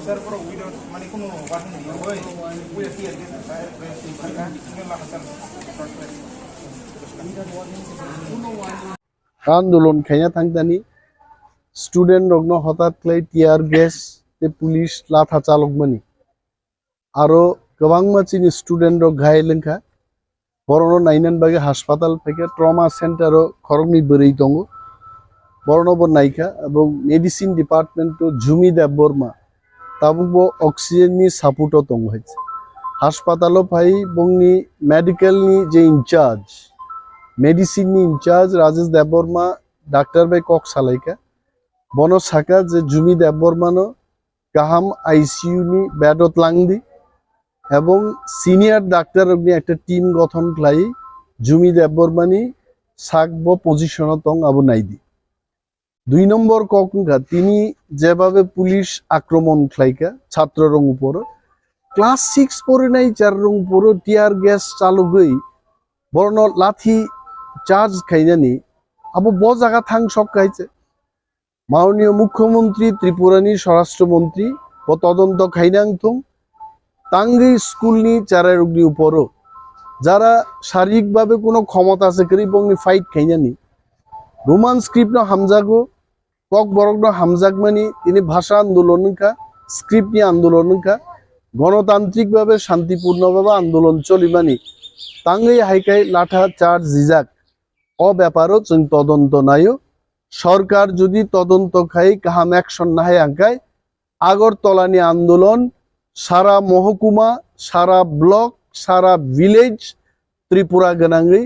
Sir, bro, we don't money kuno warning no boy. We are here again. Fire break tinggal lah hasan. आंदोलन खाया थांदानी student रगनो हठात क्लाय टियार gas ते police लाथा चालक money आरो गोबां मानसिनि स्टूडेंट रग घायलेंखा बरनो नाइनान बागे हास्पाताल फेके ट्रमा सेंटर खरंनि बोरै दङ बरनो ब नाइखा एबं मेडिसिन डिपार्टमेंट तो झुमी देबबर्मा ताबुबो ऑक्सीजन नि सापोर्ट दङ हइছে हास्पातालो फाइ बंनि मेडिकल नि जे इंचार्ज मेडिसिन नि इंचार्ज राजेश देबबर्मा डॉक्टर बाय कक सालायका बनो साका जे झुमी देबबर्मानो गाहाम आईसीयू नि बेडत लांदी এবং সিনিয়র ডাক্তারনি একটা টিম গঠন লাই জুমি দেববর্মানি সাকব পজিশন তং আবু নাইদি 2 নম্বর ককঙ্কা তিনি যেভাবে পুলিশ আক্রমণ খাইকা ছাত্ররং উপর ক্লাস 6 পড়ে নাই চাররং উপর টিয়ার গ্যাস চালু গই বর্ণ লাঠি চার্জ খাইনানি আবু ব জায়গা থাং সক খাইছে মাননীয় মুখ্যমন্ত্রী ত্রিপুরানি স্বরাষ্ট্রমন্ত্রী ও তদন্ত খাইনাং থং तांगी स्कूल नि चारा रुगनि उपरो जारा शारीरिक भावे कोनो क्षमता আছে করি বংনি ফাইট খাইনানি রোমান স্ক্রিপ্ট ন হামজাগো কক বরক ন হামজাগমানি তিনি ভাষা আন্দোলনকা স্ক্রিপ্ট নি আন্দোলনকা গণতান্ত্রিক ভাবে শান্তিপূর্ণ ভাবে আন্দোলন চলিমানি তাঙ্গি হাইকাই লাঠা চার্জ জিজাক অ ব্যাপারও जों তদন্ত নাইও সরকার যদি তদন্ত খাই কাহাম অ্যাকশন নাহে আঙ্কাই আগরতলানি আন্দোলন सारा महकुमा सारा ब्लॉक सारा विलेज त्रिपुरा गनांगै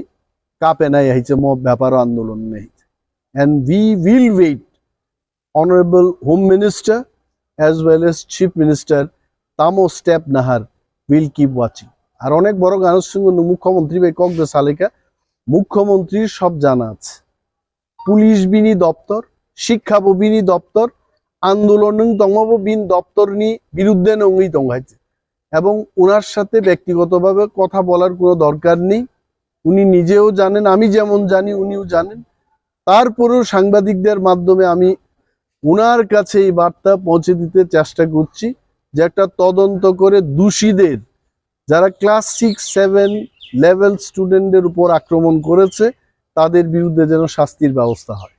कापेनाय हइছে म व्यापार आंदोलन नै and we will wait honorable home minister as well as chief minister tamo step nahar will keep watching আর অনেক বড় গানসঙ্গ মুখ্যমন্ত্রী বাই কক দে সালেকা মুখ্যমন্ত্রী সব জানা আছে পুলিশ বিনি দপ্তর শিক্ষা বিনি দপ্তর आंदोलन दंगब बिन दफ्तरनि बिरुद्धे नंगई दंगाइছে এবং ওনার সাথে ব্যক্তিগতভাবে কথা বলার কোনো দরকার নেই উনি নিজেও জানেন আমি যেমন জানি উনিও জানেন তারপরেও সাংবাদিকদের মাধ্যমে আমি ওনার কাছে এই বার্তা পৌঁছে দিতে চেষ্টা করছি যে একটা তদন্ত করে দোষীদের যারা ক্লাস 6 7 লেভেল স্টুডেন্টদের উপর আক্রমণ করেছে তাদের বিরুদ্ধে যেন শাস্তির ব্যবস্থা হয়।